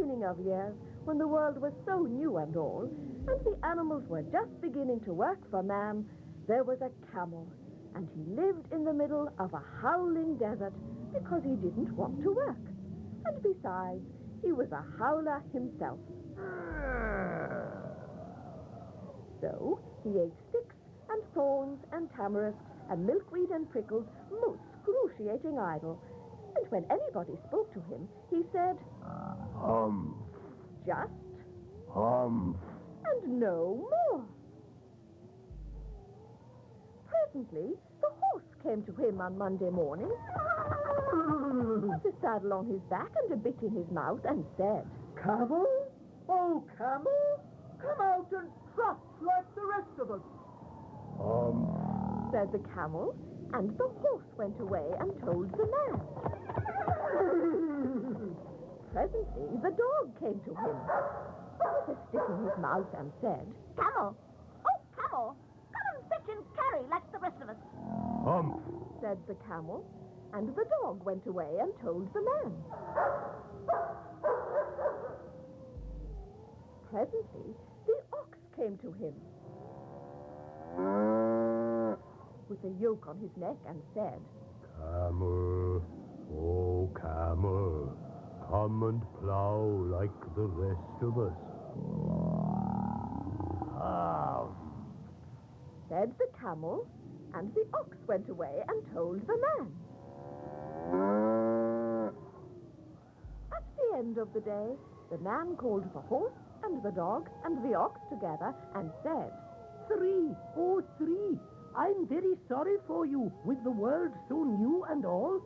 beginning of years, when the world was so new and all, and the animals were just beginning to work for man, there was a camel, and he lived in the middle of a howling desert because he didn't want to work. And besides, he was a howler himself. So he ate sticks and thorns and tamarisks and milkweed and prickles, most excruciating idle. And when anybody spoke to him, he said, just, and no more. Presently, the horse came to him on Monday morning, with a saddle on his back and a bit in his mouth, and said, Camel? Oh, Camel, come out and trot like the rest of us. said the camel, and the horse went away and told the man. Presently, the dog came to him, with a stick in his mouth, and said, Camel! Oh, Camel! Come and fetch and carry like the rest of us. said the camel, and the dog went away and told the man. Presently, the ox came to him, with a yoke on his neck, and said, Camel, oh camel, come and plow like the rest of us. said the camel, and the ox went away and told the man. At the end of the day, the man called the horse and the dog and the ox together and said, 3, oh 3, I'm very sorry for you with the world so new and all,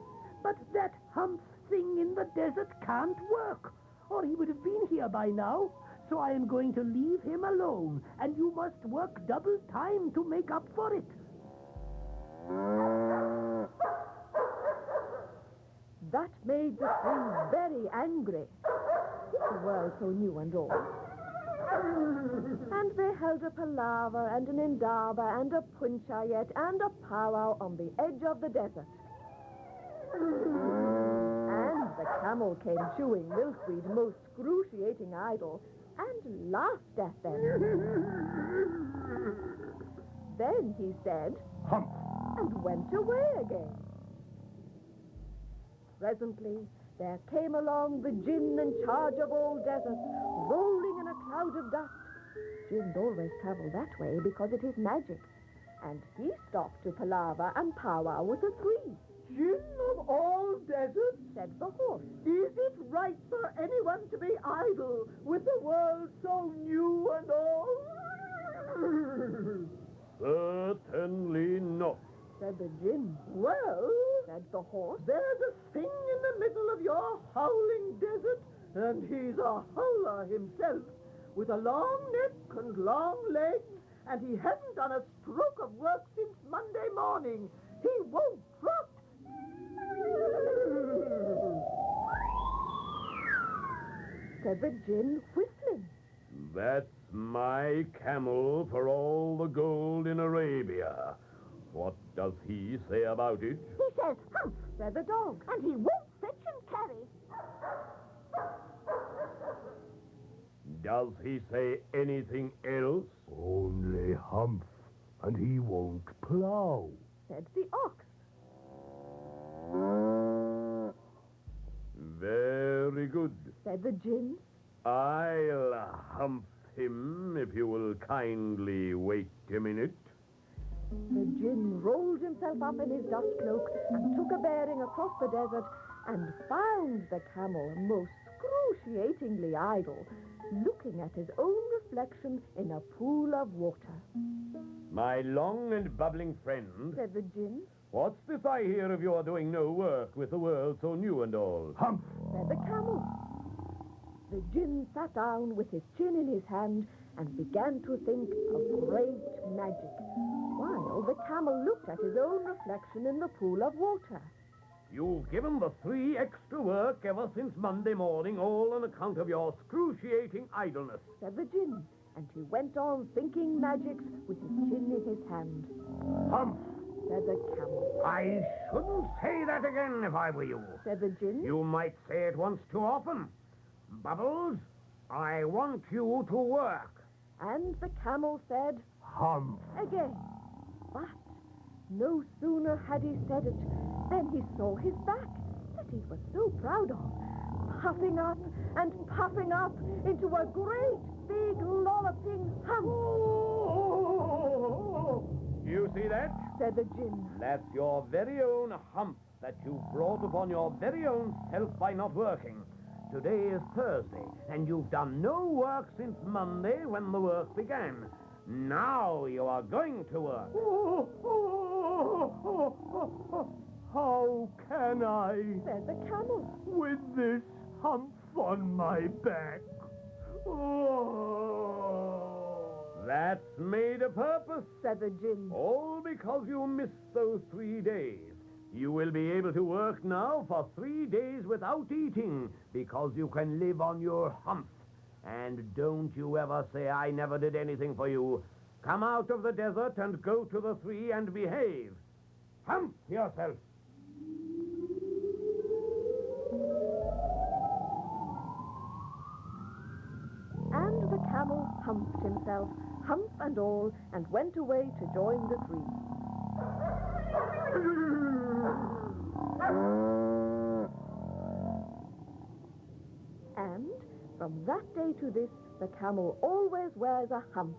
but that hump thing in the desert can't work, or he would have been here by now. So I am going to leave him alone, and you must work double time to make up for it. That made the three very angry, the world so new and all. And they held a palaver and an indaba and a punchayet and a powwow on the edge of the desert. And the camel came chewing milkweed, most excruciating idle, and laughed at them. Then he said, Hump! and went away again. Presently, there came along the Jinn in charge of all deserts, rolling in a cloud of dust. Jinns always travel that way because it is magic. And he stopped to palaver and powwow with the three. Jinn of all deserts, Said the horse. is it right for anyone to be idle with the world so new and all? Certainly not. Said the Jinn. Well, Said the horse. there's a thing in the middle of your howling desert, and he's a howler himself, with a long neck and long legs, and he hasn't done a stroke of work since Monday morning. He won't trot. Said the Jinn, whistling. That's my camel for all the gold in Arabia. What does he say about it? He says, hump, Said the dog. and he won't fetch and carry. Does he say anything else? Only hump, and he won't plow. Said the ox. Very good. Said the Jinn. I'll hump him if you will kindly wait a minute. The Jinn rolled himself up in his dust cloak and took a bearing across the desert and found the camel most excruciatingly idle, looking at his own reflection in a pool of water. My long and bubbling friend, Said the Jinn. what's this I hear of your doing no work with the world so new and all? Hump! Said the camel. The Jinn sat down with his chin in his hand and began to think of great magic, while the camel looked at his own reflection in the pool of water. You've given the three extra work ever since Monday morning, all on account of your excruciating idleness. Said the Jinn, and he went on thinking magics with his chin in his hand. Hump! Said the camel. I shouldn't say that again if I were you. Said the Jinn. You might say it once too often. Bubbles, I want you to work. And the camel said, Hump. again. But no sooner had he said it than he saw his back that he was so proud of, puffing up and puffing up into a great big lolloping hump, You see that? said the Jinn. That's your very own hump that you brought upon your very own self by not working. Today is Thursday, and you've done no work since Monday when the work began. Now you are going to work. How can I, Said the camel. with this hump on my back? Oh. That's made a purpose. Said the Jinn. All because you missed those 3 days. You will be able to work now for 3 days without eating because you can live on your hump. And don't you ever say I never did anything for you. Come out of the desert and go to the 3 and behave. Hump yourself. And the camel humped himself, hump and all, and went away to join the 3. And from that day to this, the camel always wears a hump.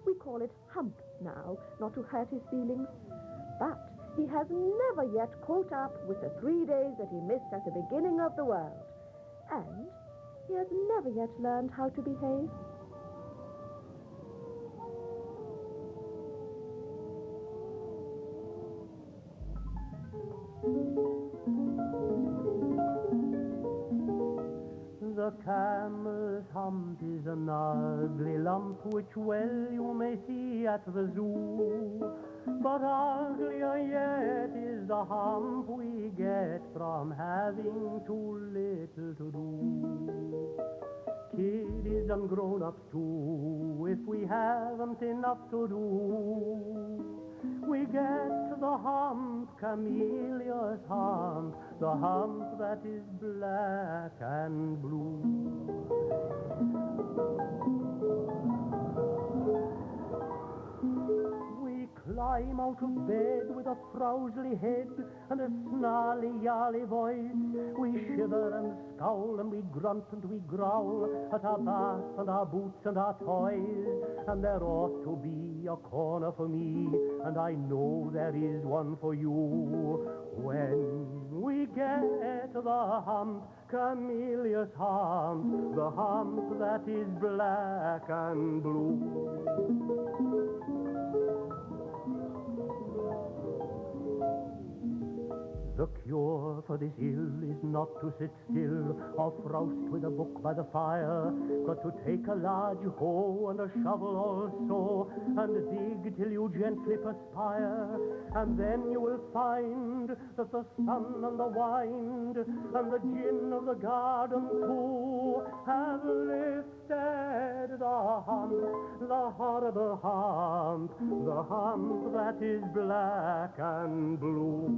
We call it hump now, not to hurt his feelings. But he has never yet caught up with the 3 days that he missed at the beginning of the world. And he has never yet learned how to behave. The camel's hump is an ugly lump, which well you may see at the zoo. But uglier yet is the hump we get from having too little to do. Kiddies and grown-ups too, if we haven't enough to do, we get the hump, Camelia's hump, the hump that is black and blue. We climb out of bed with a frowsly head and a snarly, yarly voice. We shiver and scowl and we grunt and we growl at our bath and our boots and our toys. And there ought to be a corner for me, and I know there is one for you. When we get the hump, Camelia's hump, the hump that is black and blue. The cure for this ill is not to sit still or frowst with a book by the fire, but to take a large hoe and a shovel also, and dig till you gently perspire. And then you will find that the sun and the wind and the gin of the garden too have lifted the hump, the horrible hump, the hump that is black and blue.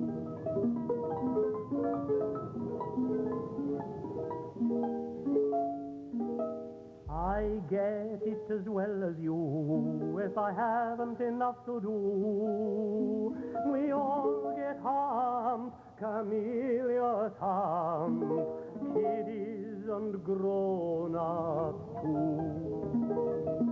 I get it as well as you, if I haven't enough to do. We all get hump, Camelia's hump, kiddies and grown-ups too.